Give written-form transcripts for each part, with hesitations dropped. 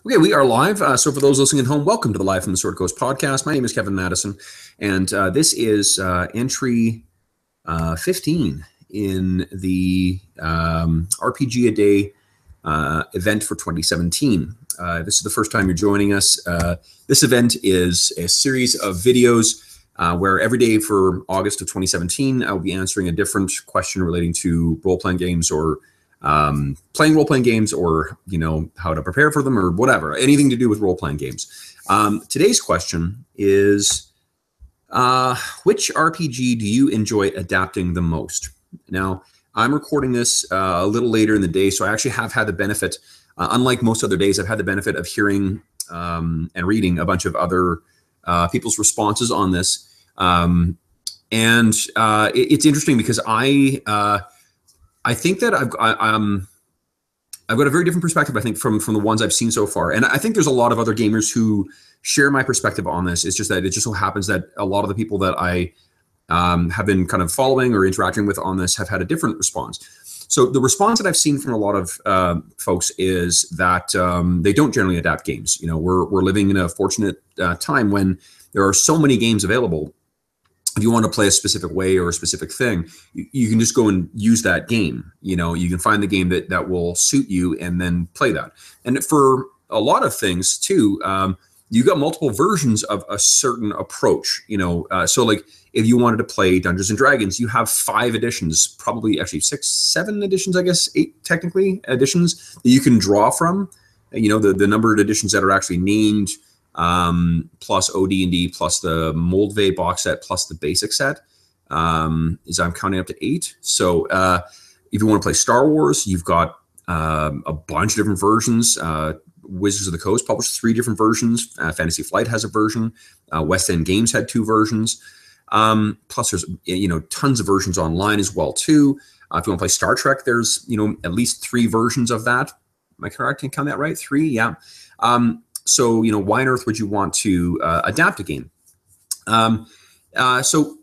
Okay, we are live. So for those listening at home, welcome to the Live from the Sword Coast podcast. My name is Kevin Madison, and this is entry 15 in the RPG A Day event for 2017. This is the first time you're joining us. This event is a series of videos where every day for August of 2017, I'll be answering a different question relating to role-playing games or playing role-playing games, or how to prepare for them, or whatever, anything to do with role-playing games. Today's question is, which RPG do you enjoy adapting the most? Now, I'm recording this a little later in the day, so I actually have had the benefit, unlike most other days, I've had the benefit of hearing and reading a bunch of other people's responses on this. It's interesting because I think that I've got a very different perspective, I think, from the ones I've seen so far. And I think there's a lot of other gamers who share my perspective on this. It's just that it just so happens that a lot of the people that I have been kind of following or interacting with on this have had a different response. So the response that I've seen from a lot of folks is that they don't generally adapt games. We're living in a fortunate time when there are so many games available. If you want to play a specific way or a specific thing, you can just go and use that game. You can find the game that will suit you and then play that. And for a lot of things too, you got multiple versions of a certain approach. So like if you wanted to play Dungeons and Dragons, you have 5 editions, probably actually 6, 7 editions, I guess 8 technically editions that you can draw from. The number of editions that are actually named, plus OD&D, plus the Moldvay box set, plus the basic set, I'm counting up to 8. So if you want to play Star Wars, you've got a bunch of different versions. Wizards of the Coast published 3 different versions. Fantasy Flight has a version. West End Games had 2 versions. Plus there's tons of versions online as well too. If you want to play Star Trek, there's at least 3 versions of that. Am I correct in counting that right? 3, yeah. So, why on earth would you want to adapt a game? So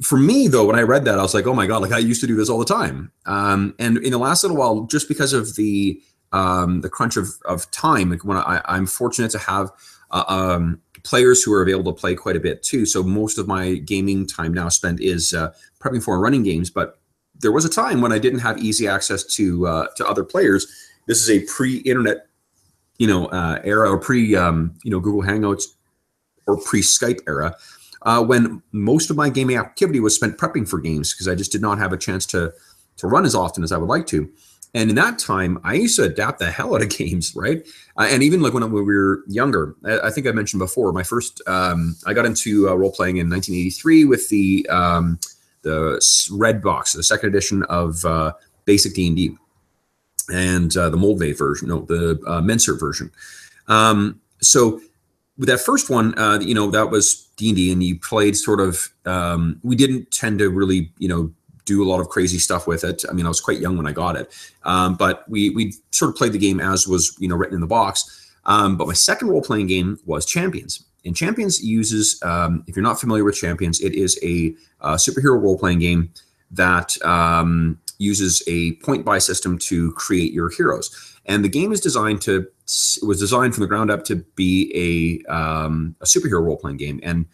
for me, though, when I read that, I was like, oh my God, like I used to do this all the time. And in the last little while, just because of the crunch of time, like when I'm fortunate to have players who are available to play quite a bit too. So most of my gaming time now spent is prepping for and running games. But there was a time when I didn't have easy access to other players. This is a pre-internet era, or pre Google Hangouts or pre-Skype era, when most of my gaming activity was spent prepping for games because I just did not have a chance to run as often as I would like to. And in that time, I used to adapt the hell out of games, right? And even like when we were younger, I think I mentioned before, my first, I got into role-playing in 1983 with the red box, the second edition of basic D&D. And the Moldvay version, the Mensert version. So with that first one, that was D&D, and you played sort of, we didn't tend to really, do a lot of crazy stuff with it. I mean, I was quite young when I got it, but we sort of played the game as was, written in the box. But my second role-playing game was Champions. And Champions uses, if you're not familiar with Champions, it is a superhero role-playing game that uses a point-buy system to create your heroes. And the game is was designed from the ground up to be a superhero role-playing game. And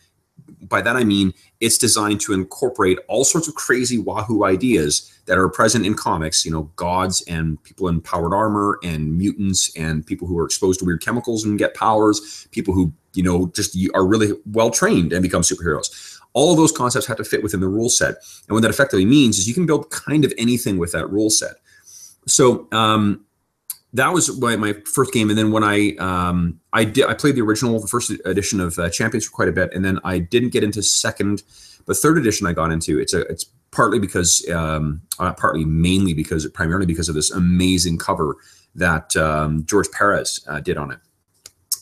by that I mean it's designed to incorporate all sorts of crazy wahoo ideas that are present in comics, gods and people in powered armor and mutants and people who are exposed to weird chemicals and get powers, people who, just are really well-trained and become superheroes. All of those concepts have to fit within the rule set. And what that effectively means is you can build kind of anything with that rule set. So that was my first game. And then when I played the first edition of Champions for quite a bit. And then I didn't get into second, but third edition I got into. It's partly because, primarily because of this amazing cover that George Perez did on it.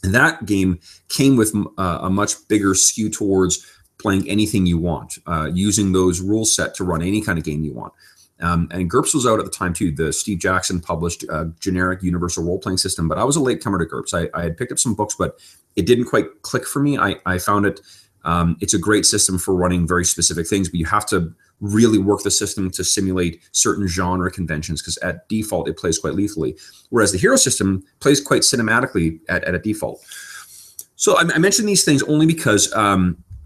And that game came with a much bigger skew towards playing anything you want, using those rule set to run any kind of game you want. And GURPS was out at the time too. The Steve Jackson published generic universal role-playing system, but I was a latecomer to GURPS. I had picked up some books, but it didn't quite click for me. I found it, it's a great system for running very specific things, but you have to really work the system to simulate certain genre conventions, because at default it plays quite lethally, whereas the hero system plays quite cinematically at a default. So I mention these things only because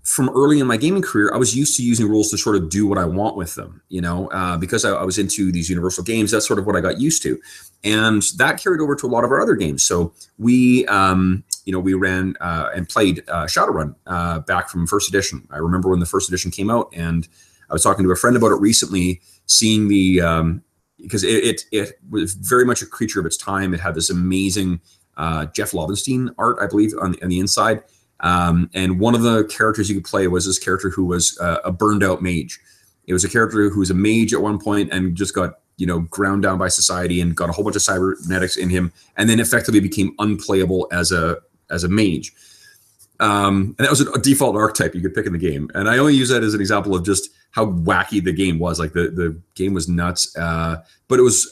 from early in my gaming career, I was used to using rules to sort of do what I want with them, because I was into these universal games. That's sort of what I got used to. And that carried over to a lot of our other games. So we ran and played Shadowrun back from first edition. I remember when the first edition came out, and I was talking to a friend about it recently, seeing because it was very much a creature of its time. It had this amazing Jeff Lovenstein art, I believe, on the inside. And one of the characters you could play was this character who was a burned out mage. It was a character who was a mage at one point and just got, ground down by society and got a whole bunch of cybernetics in him, and then effectively became unplayable as a mage. And that was a default archetype you could pick in the game. And I only use that as an example of just how wacky the game was. Like the game was nuts, but it was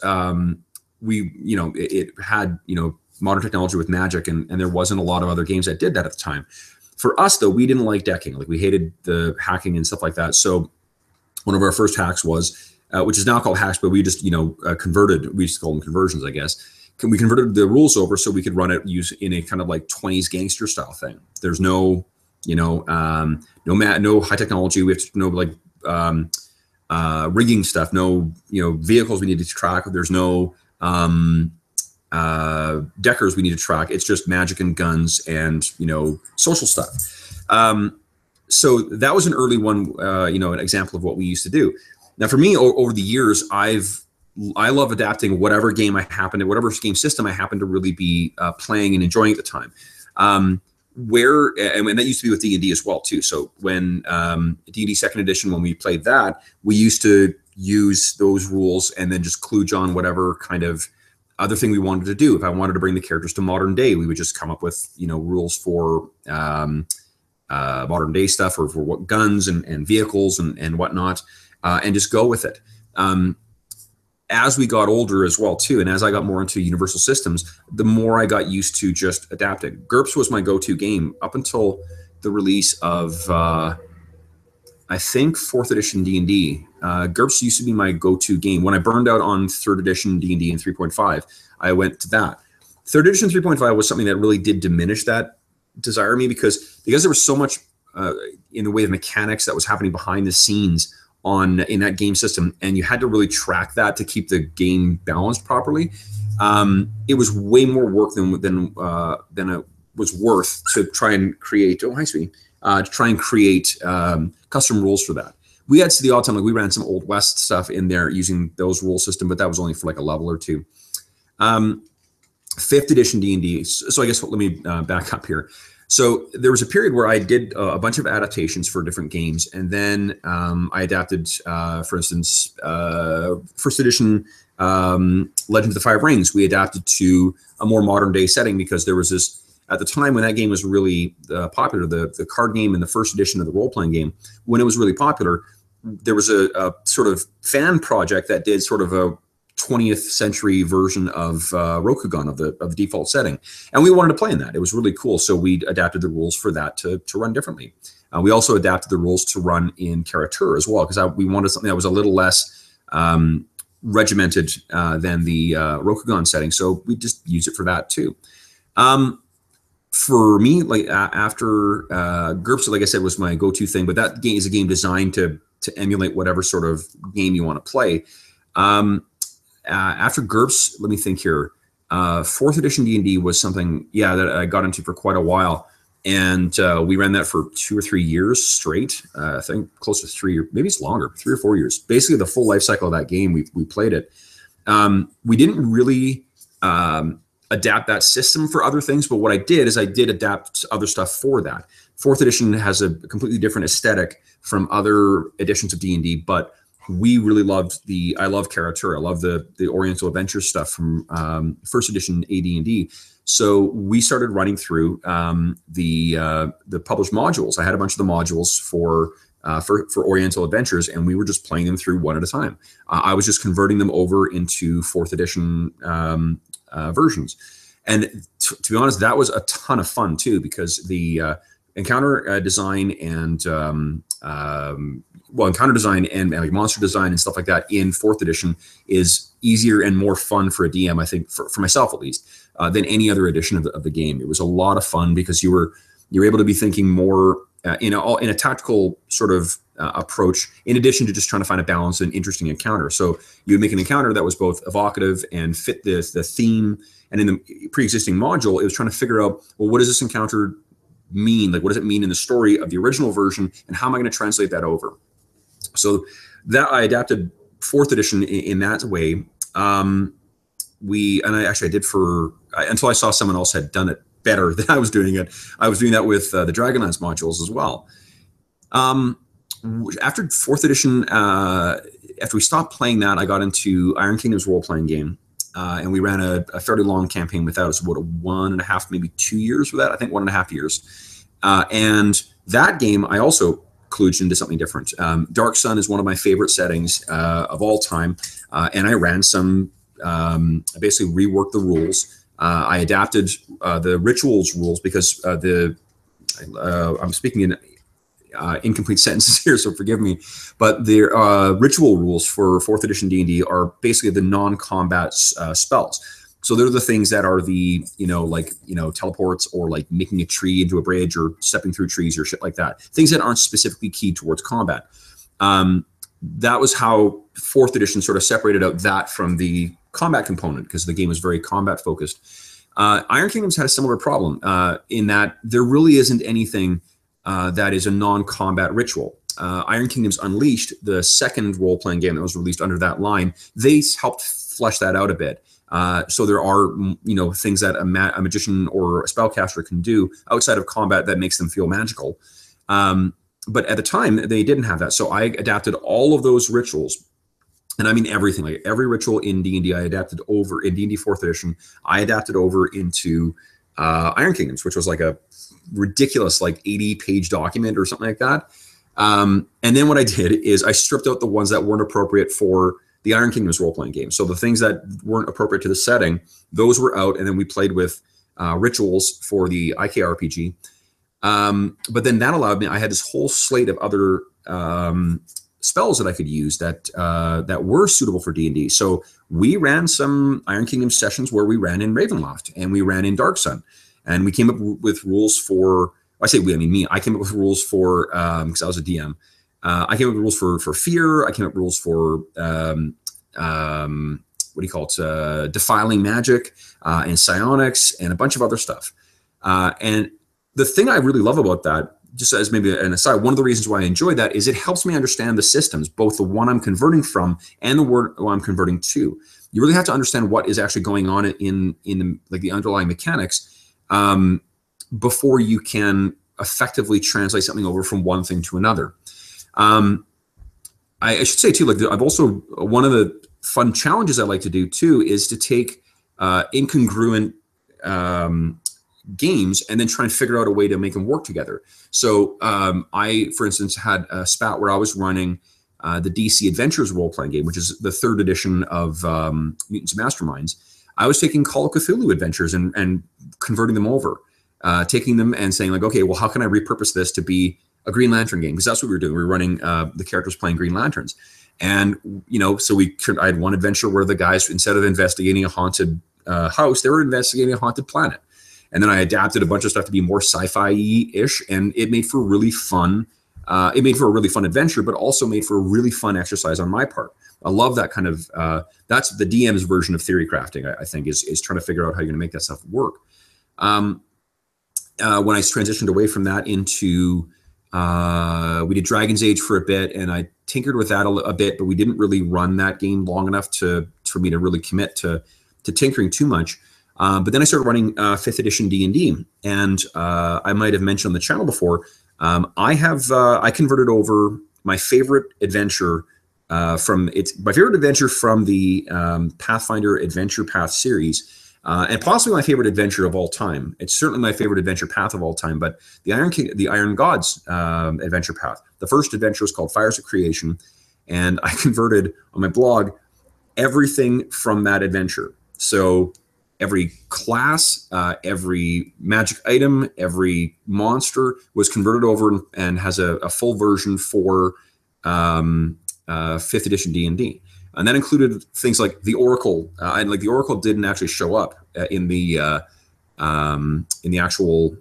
it had modern technology with magic, and there wasn't a lot of other games that did that at the time. For us, though, we didn't like decking. Like, we hated the hacking and stuff like that. So one of our first hacks was, which is now called hacks, but we just converted. We just call them conversions, I guess. We converted the rules over so we could run it in a kind of like 20s gangster style thing. There's no high technology. We have to know like rigging stuff. No vehicles we need to track. There's no deckers we need to track. It's just magic and guns and social stuff. So that was an early one, an example of what we used to do. Now for me, over the years, I love adapting whatever game whatever game system I happen to really be playing and enjoying at the time. And that used to be with D&D as well too. So when D&D second edition, when we played that, we used to use those rules and then just kludge on whatever kind of other thing we wanted to do. If I wanted to bring the characters to modern day, we would just come up with rules for modern day stuff, or for what guns and vehicles and whatnot, and just go with it. As we got older as well too, and as I got more into universal systems, the more I got used to just adapting. GURPS was my go-to game up until the release of I think 4th edition D&D. GURPS used to be my go-to game. When I burned out on 3rd edition D&D and 3.5, I went to that. 3rd edition 3.5 was something that really did diminish that desire in me, because there was so much in the way of mechanics that was happening behind the scenes in that game system, and you had to really track that to keep the game balanced properly. It was way more work than it was worth to try and create. Oh, hi, sweetie. To try and create custom rules for that. We had the odd time, like we ran some Old West stuff in there using those rule system, but that was only for like a level or two. 5th edition D&D. So I guess let me back up here. So there was a period where I did a bunch of adaptations for different games, and then I adapted, for instance, 1st edition Legend of the Five Rings. We adapted to a more modern day setting because there was this. At the time when that game was really popular, the card game in the 1st edition of the role-playing game, when it was really popular, there was a sort of fan project that did sort of a 20th century version of Rokugan of the default setting. And we wanted to play in that. It was really cool. So we adapted the rules for that to run differently. We also adapted the rules to run in Caricature as well, because we wanted something that was a little less regimented than the Rokugan setting. So we just used it for that too. For me, like after GURPS, like I said, was my go-to thing, but that game is a game designed to emulate whatever sort of game you want to play. After GURPS, let me think here. 4th edition D&D was something, that I got into for quite a while, and we ran that for 2 or 3 years straight. I think close to 3 or maybe it's longer, 3 or 4 years. Basically, the full life cycle of that game, we played it. We didn't really adapt that system for other things, but what I did is I did adapt other stuff for that. 4th edition has a completely different aesthetic from other editions of D&D, but we really loved I love Caricature. I love the Oriental Adventure stuff from 1st edition AD&D. So we started running through the published modules. I had a bunch of the modules for Oriental Adventures, and we were just playing them through one at a time. I was just converting them over into 4th edition versions. And to be honest, that was a ton of fun too, because the encounter design and well, encounter design and like monster design and stuff like that in fourth edition is easier and more fun for a DM, I think, for myself at least, than any other edition of the game. It was a lot of fun because you were able to be thinking more in a tactical sort of approach, in addition to just trying to find a balance and interesting encounter. So you would make an encounter that was both evocative and fit the theme. And in the pre-existing module, it was trying to figure out, well, what does this encounter mean? Like, what does it mean in the story of the original version, and how am I going to translate that over? So that I adapted fourth edition in that way. And I did until I saw someone else had done it better than I was doing it. I was doing that with the Dragonlance modules as well. After fourth edition, after we stopped playing that, I got into Iron Kingdom's role-playing game. And we ran a fairly long campaign with that. It was about 1.5, maybe 2 years for that. I think 1.5 years. And that game, I also kludged into something different. Dark Sun is one of my favorite settings of all time. And I ran some, I basically reworked the rules. I adapted the rituals rules because I'm speaking in incomplete sentences here, so forgive me. But the ritual rules for fourth edition D&D are basically the non-combat spells. So they're the things that are the, teleports, or like making a tree into a bridge, or stepping through trees, or shit like that. Things that aren't specifically keyed towards combat. That was how fourth edition sort of separated out that from the combat component, because the game was very combat focused. Iron Kingdom's had a similar problem in that there really isn't anything that is a non-combat ritual. Iron Kingdoms Unleashed, the second role-playing game that was released under that line, they helped flesh that out a bit. So there are, things that a magician or a spellcaster can do outside of combat that makes them feel magical. But at the time, they didn't have that. So I adapted all of those rituals. And I mean everything, like every ritual in D&D I adapted over, in D&D 4th edition, I adapted over into Iron Kingdoms, which was like a ridiculous, like 80-page document or something like that. And then what I did is I stripped out the ones that weren't appropriate for the Iron Kingdoms role-playing game. So the things that weren't appropriate to the setting, those were out, and then we played with rituals for the IKRPG. But then that allowed me, I had this whole slate of other spells that I could use that were suitable for D&D. So we ran some Iron Kingdom sessions where we ran in Ravenloft, and we ran in Dark Sun, and we came up with rules for, I say we, I mean me, I came up with rules for, because I was a DM, I came up with rules for fear, I came up with rules for, what do you call it, defiling magic, and psionics, and a bunch of other stuff. And the thing I really love about that, just as maybe an aside, one of the reasons why I enjoy that is it helps me understand the systems, both the one I'm converting from and the one I'm converting to. You really have to understand what is actually going on in the underlying mechanics before you can effectively translate something over from one thing to another. I should say too, like I've also, one of the fun challenges I like to do too is to take incongruent games and then try and figure out a way to make them work together. So I, for instance, had a spat where I was running the DC Adventures role-playing game, which is the 3rd edition of Mutants and Masterminds. I was taking Call of Cthulhu adventures and converting them over, taking them and saying like, okay, well, how can I repurpose this to be a Green Lantern game? Because that's what we were doing. We were running the characters playing Green Lanterns. And, so I had one adventure where the guys, instead of investigating a haunted house, they were investigating a haunted planet. And then I adapted a bunch of stuff to be more sci-fi-ish, and it made for really fun. It made for a really fun adventure, but also made for a really fun exercise on my part. I love that kind of. That's the DM's version of theory crafting. I think is trying to figure out how you're going to make that stuff work. When I transitioned away from that into, we did Dragon's Age for a bit, and I tinkered with that a bit, but we didn't really run that game long enough for me to really commit to tinkering too much. But then I started running 5th edition D&D, and I might have mentioned on the channel before, I converted over my favorite adventure from the Pathfinder Adventure Path series, and possibly my favorite adventure of all time. It's certainly my favorite adventure path of all time, but the Iron Gods adventure path. The first adventure was called Fires of Creation, and I converted on my blog everything from that adventure. So every class, every magic item, every monster was converted over and has a full version for fifth edition D&D. And that included things like the Oracle, and like the Oracle didn't actually show up in the actual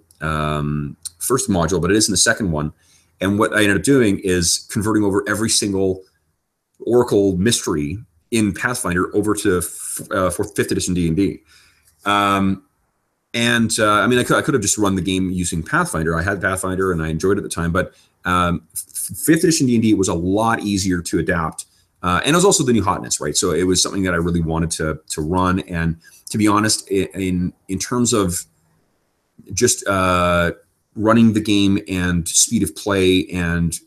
first module, but it is in the second one. And what I ended up doing is converting over every single Oracle mystery in Pathfinder over to for fifth edition D&D. I mean, I could have just run the game using Pathfinder. I had Pathfinder and I enjoyed it at the time, but fifth edition D&D was a lot easier to adapt. And it was also the new hotness, right? So it was something that I really wanted to run. And to be honest, in terms of just running the game and speed of play, and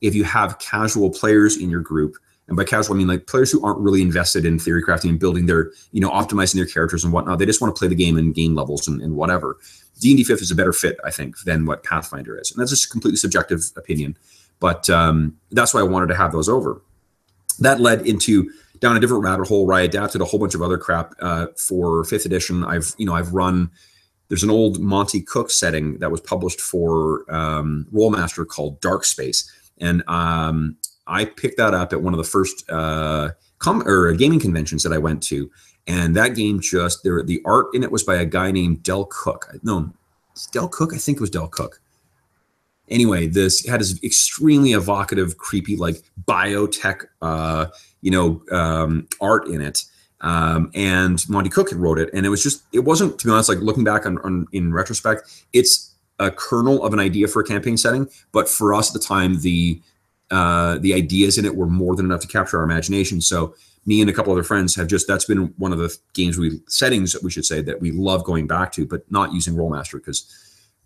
if you have casual players in your group, and by casual I mean like players who aren't really invested in theory crafting and building their, optimizing their characters and whatnot, they just want to play the game and gain levels and whatever. D&D 5th is a better fit, I think, than what Pathfinder is. And that's just a completely subjective opinion. But that's why I wanted to have those over. That led into down a different rabbit hole where I adapted a whole bunch of other crap for 5th edition. I've run, there's an old Monty Cook setting that was published for Rollmaster called Dark Space. And I picked that up at one of the first gaming conventions that I went to. And that game just, the art in it was by a guy named Del Cook. No, it's Del Cook? I think it was Del Cook. Anyway, this had this extremely evocative, creepy, like biotech, art in it. And Monty Cook had wrote it. And it wasn't, to be honest, like looking back in retrospect, it's a kernel of an idea for a campaign setting. But for us at the time, the ideas in it were more than enough to capture our imagination. So me and a couple other friends that's been one of the settings that we should say that we love going back to, but not using Rollmaster, because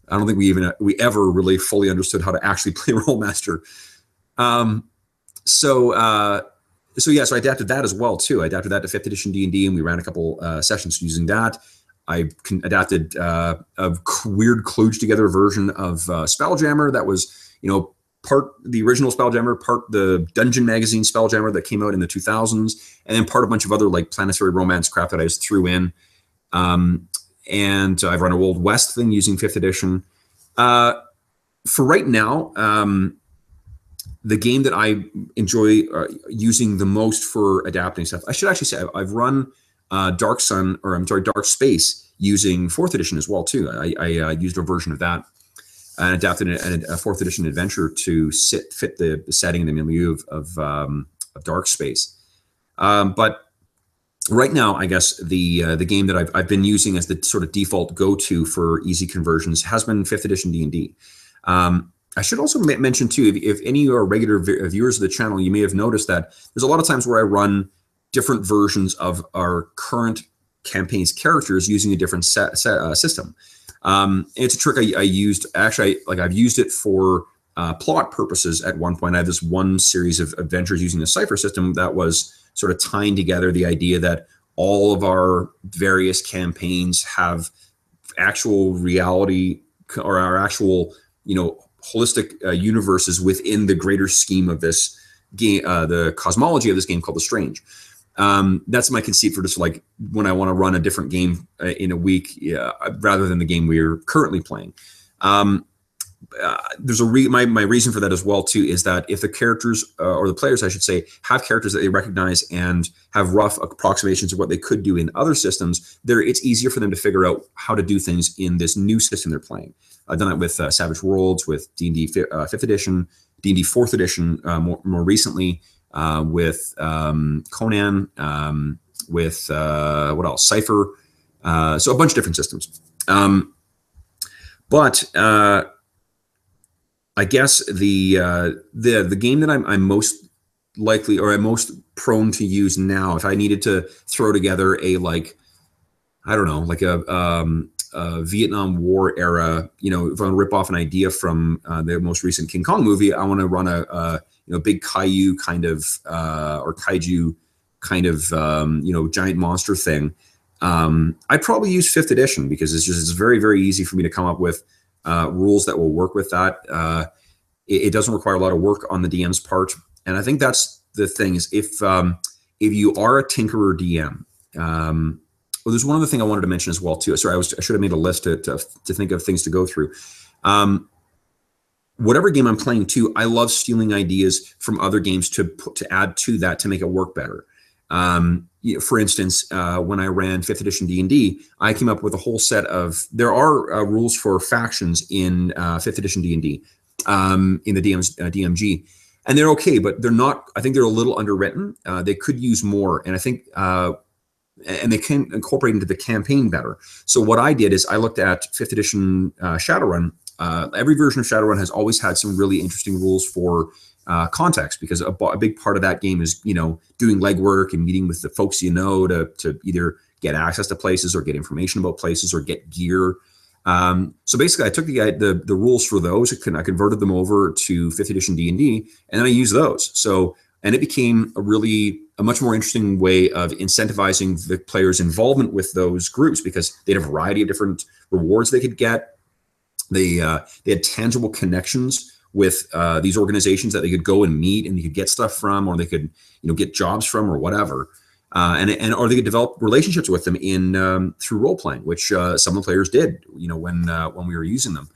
I don't think we ever really fully understood how to actually play Rollmaster. So I adapted that as well too. I adapted that to 5th edition D&D, and we ran a couple sessions using that. I adapted a weird kludged together version of Spelljammer that was, part the original Spelljammer, part the Dungeon Magazine Spelljammer that came out in the 2000s, and then part a bunch of other like planetary romance crap that I just threw in. And I've run a Old West thing using 5th edition. For right now, the game that I enjoy using the most for adapting stuff, I should actually say I've run Dark Space using 4th edition as well too. I used a version of that and adapted a 4th edition adventure to fit the setting and the milieu of Dark Space. But right now, I guess the game that I've been using as the sort of default go-to for easy conversions has been 5th edition D&D. I should also mention too, if any of you are regular viewers of the channel, you may have noticed that there's a lot of times where I run different versions of our current campaign's characters using a different system. It's a trick I used. Actually, I've used it for plot purposes at one point. I had this one series of adventures using the Cypher system that was sort of tying together the idea that all of our various campaigns have actual reality, or our actual, holistic universes within the greater scheme of this game, the cosmology of this game called The Strange. That's my conceit for just like when I want to run a different game in a week, rather than the game we're currently playing. There's my reason for that as well too is that if the characters or the players, I should say, have characters that they recognize and have rough approximations of what they could do in other systems, it's easier for them to figure out how to do things in this new system they're playing. I've done that with Savage Worlds, with D&D 5th edition, D&D 4th edition, more recently, with Conan, with what else? Cypher. So a bunch of different systems. But I guess the game that I'm most likely, or I'm most prone to use now, if I needed to throw together a a Vietnam War era, if I want to rip off an idea from the most recent King Kong movie, I want to run a big Kaiju kind of or Kaiju kind of giant monster thing. I'd probably use 5th edition because it's very, very easy for me to come up with rules that will work with that. It doesn't require a lot of work on the DM's part, and I think that's the thing is if you are a tinkerer DM. Well, there's one other thing I wanted to mention as well too. Sorry, I should have made a list to think of things to go through. whatever game I'm playing too, I love stealing ideas from other games to add to that to make it work better. For instance, when I ran 5th edition D&D, I came up with a whole set of, there are rules for factions in 5th edition D&D, in the DMG, and they're okay, but they're not, I think they're a little underwritten. They could use more, and I think, and they can incorporate into the campaign better. So what I did is I looked at 5th edition Shadowrun. Every version of Shadowrun has always had some really interesting rules for context, because a big part of that game is, doing legwork and meeting with the folks to either get access to places or get information about places or get gear. So basically, I took the rules for those, I converted them over to 5th edition D&D, and then I used those. So, and it became a much more interesting way of incentivizing the players' involvement with those groups, because they had a variety of different rewards they could get. They had tangible connections with these organizations that they could go and meet, and they could get stuff from, or they could get jobs from, or whatever, or they could develop relationships with them in through role playing, which some of the players did when we were using them.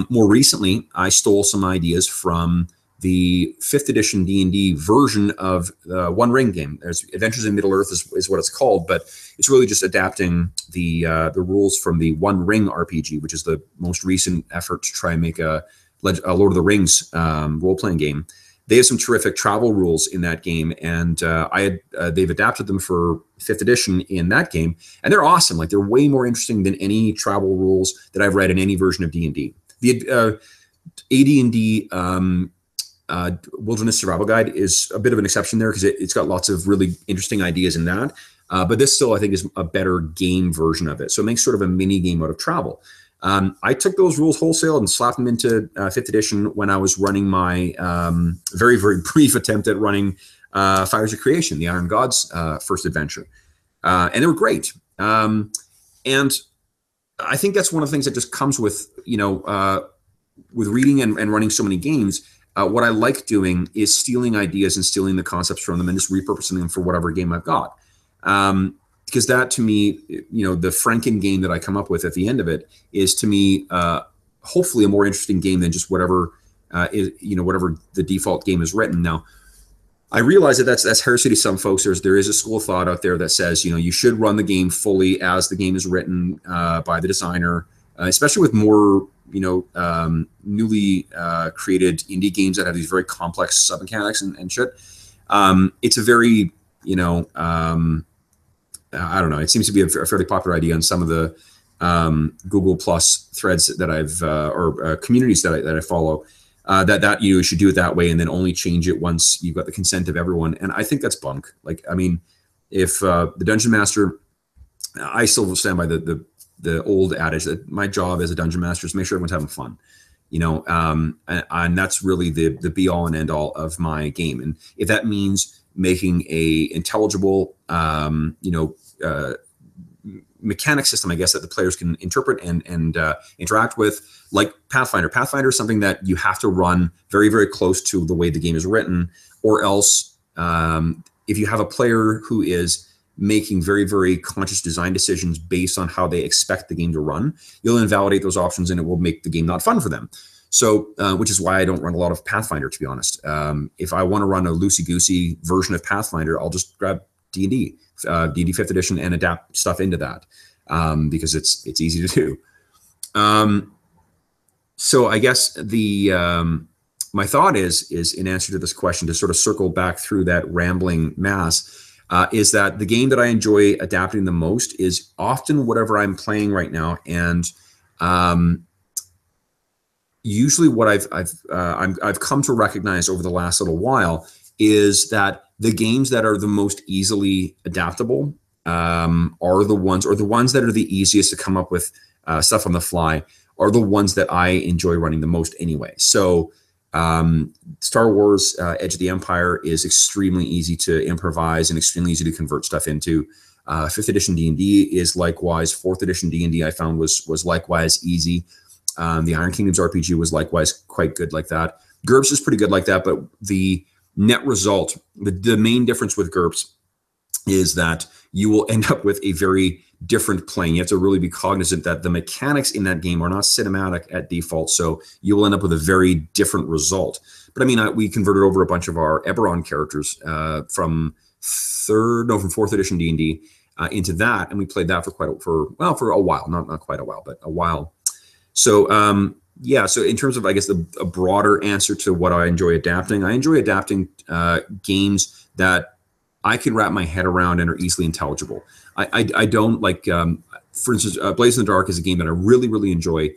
More recently, I stole some ideas from the 5th edition D&D version of the One Ring game. There's Adventures in Middle Earth is what it's called, but it's really just adapting the rules from the One Ring RPG, which is the most recent effort to try and make a Lord of the Rings role-playing game. They have some terrific travel rules in that game, and they've adapted them for 5th edition in that game, and they're awesome. Like, they're way more interesting than any travel rules that I've read in any version of D&D. The AD&D Wilderness Survival Guide is a bit of an exception there, because it's got lots of really interesting ideas in that. But this still, I think, is a better game version of it. So it makes sort of a mini game out of travel. I took those rules wholesale and slapped them into 5th edition when I was running my very, very brief attempt at running Fires of Creation, the Iron Gods first adventure. And they were great. And I think that's one of the things that just comes with, with reading and running so many games. What I like doing is stealing ideas and stealing the concepts from them and just repurposing them for whatever game I've got. Because that, to me, the Franken game that I come up with at the end of it is, to me, hopefully a more interesting game than just whatever whatever the default game is written. Now, I realize that that's heresy to some folks. There is a school of thought out there that says you should run the game fully as the game is written by the designer, especially with more newly created indie games that have these very complex sub mechanics and shit. It's a very I don't know. It seems to be a fairly popular idea on some of the Google Plus threads that I've or communities that I follow. That you should do it that way, and then only change it once you've got the consent of everyone. And I think that's bunk. Like, I mean, if the dungeon master, I still stand by the old adage that my job as a dungeon master is to make sure everyone's having fun. And that's really the be all and end all of my game. And if that means making a intelligible, mechanic system, I guess, that the players can interpret and interact with, like Pathfinder. Pathfinder is something that you have to run very, very close to the way the game is written, or else if you have a player who is making very, very conscious design decisions based on how they expect the game to run, you'll invalidate those options and it will make the game not fun for them. So, which is why I don't run a lot of Pathfinder, to be honest. If I want to run a loosey-goosey version of Pathfinder, I'll just grab D&D, D&D 5th edition, and adapt stuff into that because it's easy to do. So I guess my thought is in answer to this question, to sort of circle back through that rambling mass, is that the game that I enjoy adapting the most is often whatever I'm playing right now, and usually what I've come to recognize over the last little while is that the games that are the most easily adaptable are the ones that are the easiest to come up with stuff on the fly, are the ones that I enjoy running the most anyway. So Star Wars Edge of the Empire is extremely easy to improvise and extremely easy to convert stuff into. 5th edition D&D is likewise. 4th edition D&D I found was likewise easy. The Iron Kingdoms RPG was likewise quite good like that. GURPS is pretty good like that, but the net result, the main difference with GURPS is that you will end up with a very different playing. You have to really be cognizant that the mechanics in that game are not cinematic at default, so you will end up with a very different result. But I mean, we converted over a bunch of our Eberron characters from fourth edition D&D into that, and we played that for a while, not quite a while, but a while. So yeah, so in terms of, I guess, a broader answer to what I enjoy adapting games that I can wrap my head around and are easily intelligible. I don't like, for instance, Blades in the Dark is a game that I really, really enjoy.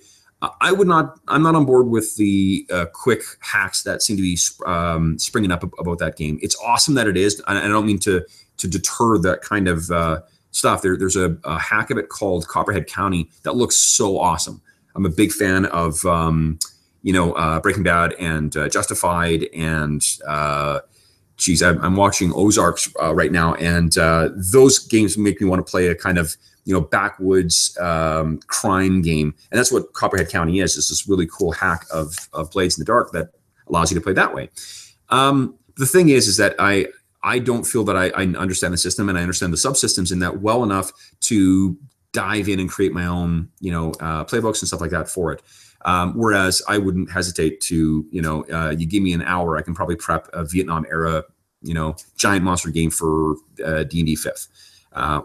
I'm not on board with the quick hacks that seem to be springing up about that game. It's awesome that it is, and I don't mean to deter that kind of stuff. There's a hack of it called Copperhead County that looks so awesome. I'm a big fan of Breaking Bad and Justified, and geez, I'm watching Ozarks right now, and those games make me want to play a kind of backwoods crime game, and that's what Copperhead County is. It's this really cool hack of Blades in the Dark that allows you to play that way. The thing is that I don't feel that I understand the system and I understand the subsystems in that well enough to dive in and create my own playbooks and stuff like that for it. Whereas I wouldn't hesitate to, you give me an hour, I can probably prep a Vietnam era, giant monster game for D&D 5th.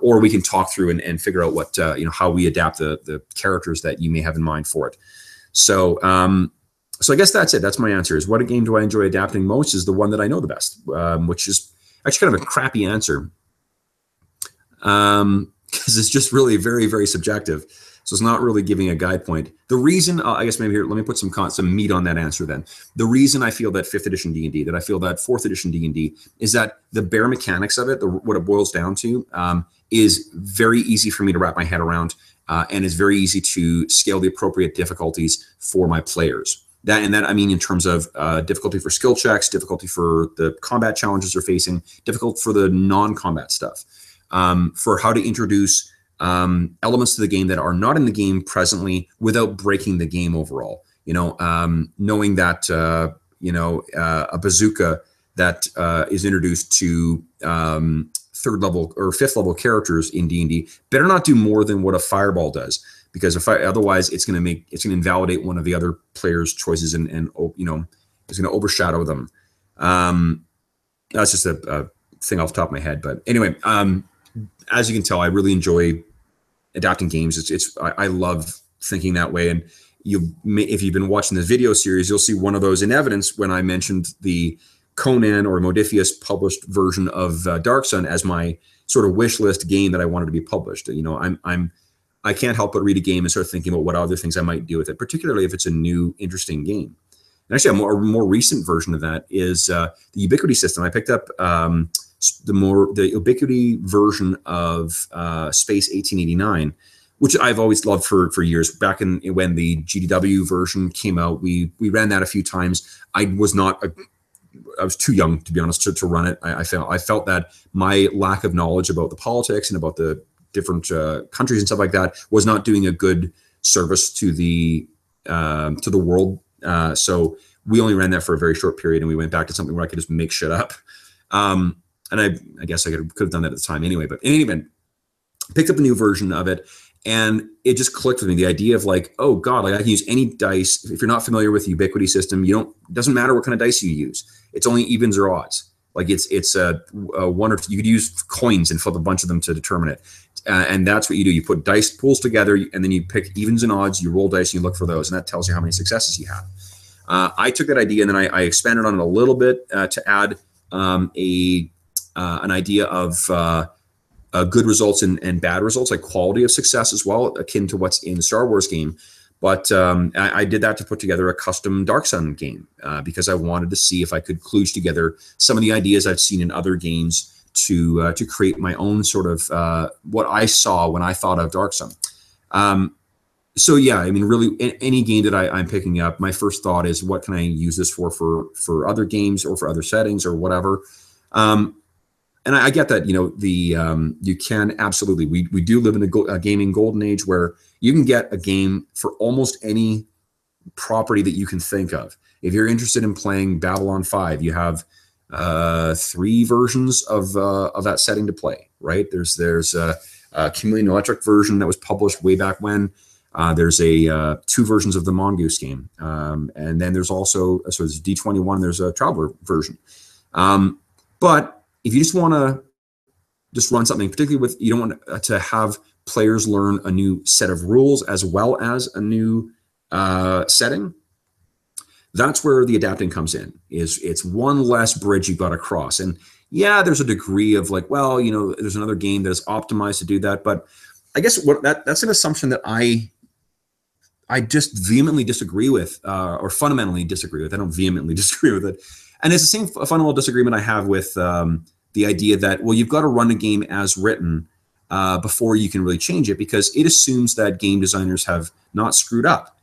Or we can talk through and figure out what, how we adapt the characters that you may have in mind for it. So, so I guess that's it. That's my answer. Is what a game do I enjoy adapting most is the one that I know the best, which is actually kind of a crappy answer. Because it's just really very, very subjective. So it's not really giving a guide point. The reason, I guess maybe here, let me put some meat on that answer then. The reason I feel that 5th edition D&D, that I feel that 4th edition D&D, is that the bare mechanics of it, what it boils down to, is very easy for me to wrap my head around, and is very easy to scale the appropriate difficulties for my players. And that I mean in terms of difficulty for skill checks, difficulty for the combat challenges they're facing, difficult for the non-combat stuff, for how to introduce elements to the game that are not in the game presently without breaking the game overall. Knowing that a bazooka that is introduced to 3rd level or 5th level characters in D&D better not do more than what a fireball does, because otherwise it's going to invalidate one of the other players' choices and it's going to overshadow them. That's just a thing off the top of my head, but anyway, as you can tell, I really enjoy adapting games. I love thinking that way. And if you've been watching the video series, you'll see one of those in evidence when I mentioned the Conan or Modiphius published version of Dark Sun as my sort of wish list game that I wanted to be published. I can't help but read a game and start thinking about what other things I might do with it, particularly if it's a new, interesting game. And actually, a more recent version of that is the Ubiquity system. I picked up the Ubiquity version of Space 1889, which I've always loved for years. Back when the GDW version came out, we ran that a few times. I was too young, to be honest, to run it. I felt that my lack of knowledge about the politics and about the different countries and stuff like that was not doing a good service to the world. So we only ran that for a very short period, and we went back to something where I could just make shit up. And I guess I could have done that at the time anyway. But in any event, picked up a new version of it, and it just clicked with me. The idea of like, oh God, like I can use any dice. If you're not familiar with the Ubiquity system, it doesn't matter what kind of dice you use. It's only evens or odds. Like it's one or two. You could use coins and flip a bunch of them to determine it. And that's what you do. You put dice pools together, and then you pick evens and odds. You roll dice and you look for those, and that tells you how many successes you have. I took that idea and then I expanded on it a little bit to add an idea of good results and bad results, like quality of success as well, akin to what's in the Star Wars game. But I did that to put together a custom Dark Sun game because I wanted to see if I could kludge together some of the ideas I've seen in other games to create my own sort of what I saw when I thought of Dark Sun. So yeah, I mean, really, any game that I'm picking up, my first thought is, what can I use this for other games or for other settings or whatever. And I get that, you can absolutely. We do live in a gaming golden age where you can get a game for almost any property that you can think of. If you're interested in playing Babylon 5, you have 3 versions of that setting to play, right? There's Chameleon Electric version that was published way back when. There's a 2 versions of the Mongoose game, and then there's also there's D21. There's a Traveler version. But if you just want to just run something, particularly with, you don't want to have players learn a new set of rules as well as a new setting, that's where the adapting comes in. It's one less bridge you've got to cross. And yeah, there's a degree of like, well, you know, there's another game that is optimized to do that. But I guess that's an assumption that I just vehemently disagree with, or fundamentally disagree with. I don't vehemently disagree with it. And it's the same fundamental disagreement I have with the idea that, well, you've got to run a game as written before you can really change it, because it assumes that game designers have not screwed up.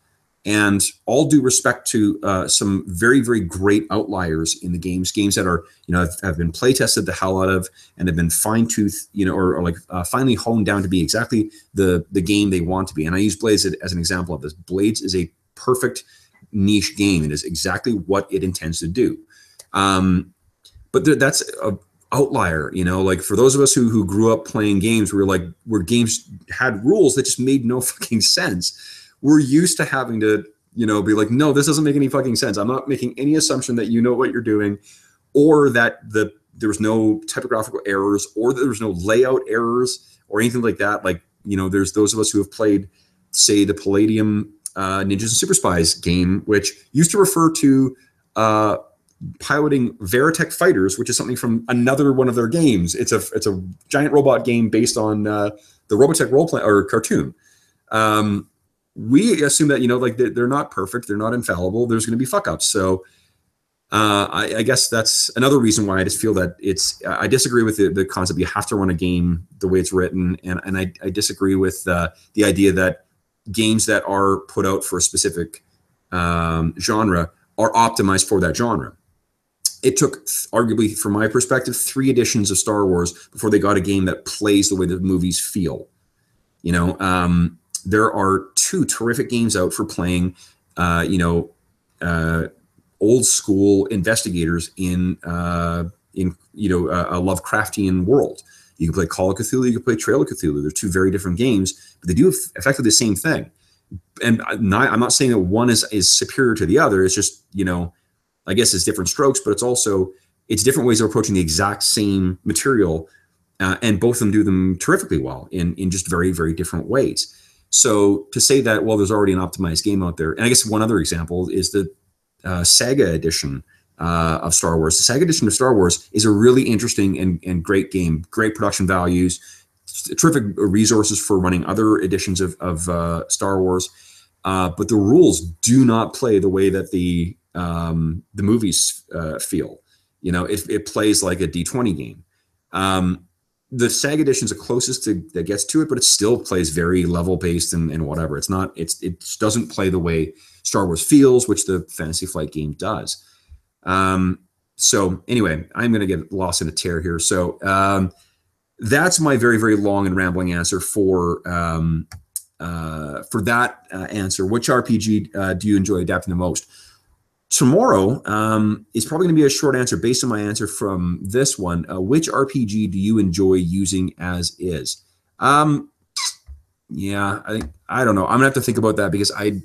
And all due respect to some very, very great outliers in the games that are, you know, have been play tested the hell out of and have been fine-toothed, you know, or like finally honed down to be exactly the game they want to be. And I use Blades as an example of this. Blades is a perfect niche game. It is exactly what it intends to do. But that's an outlier, you know, like for those of us who grew up playing games where games had rules that just made no fucking sense. We're used to having to, you know, be like, no, this doesn't make any fucking sense. I'm not making any assumption that you know what you're doing, or that there was no typographical errors, or that there was no layout errors or anything like that. Like, you know, there's those of us who have played, say, the Palladium Ninjas and Super Spies game, which used to refer to piloting Veritech fighters, which is something from another one of their games. It's a giant robot game based on the Robotech roleplay or cartoon. We assume that, you know, like they're not perfect, they're not infallible, there's going to be fuck ups. So I guess that's another reason why I just feel that I disagree with the concept you have to run a game the way it's written, and I disagree with the idea that games that are put out for a specific genre are optimized for that genre. It took, arguably, from my perspective, 3 editions of Star Wars before they got a game that plays the way the movies feel. You know, there are 2 terrific games out for playing, old school investigators in a Lovecraftian world. You can play Call of Cthulhu, you can play Trail of Cthulhu. They're 2 very different games, but they do effectively the same thing. And I'm not saying that one is superior to the other. It's just, you know, I guess it's different strokes, but it's different ways of approaching the exact same material, and both of them do them terrifically well in just very, very different ways. So to say that, well, there's already an optimized game out there, and I guess one other example is the Saga edition of Star Wars. The Saga edition of Star Wars is a really interesting and great game, great production values, terrific resources for running other editions of Star Wars, but the rules do not play the way that the movies feel. You know, it plays like a D20 game. The SAG edition is the closest that gets to it, but it still plays very level based and whatever. It just doesn't play the way Star Wars feels, which the Fantasy Flight game does. So anyway, I'm going to get lost in a tear here. So that's my very, very long and rambling answer for that answer. Which RPG do you enjoy adapting the most? Tomorrow is probably going to be a short answer based on my answer from this one. Which RPG do you enjoy using as is? Yeah, I don't know. I'm gonna have to think about that, because I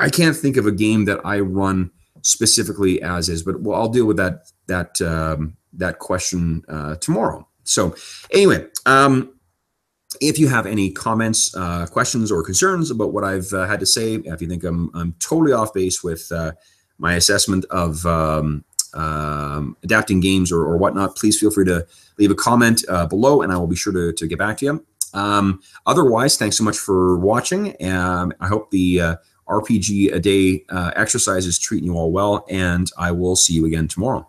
can't think of a game that I run specifically as is. But I'll deal with that question tomorrow. So anyway, if you have any comments, questions, or concerns about what I've had to say, if you think I'm totally off base with my assessment of adapting games or whatnot, please feel free to leave a comment below, and I will be sure to get back to you. Otherwise, thanks so much for watching. I hope the RPG a day exercise is treating you all well, and I will see you again tomorrow.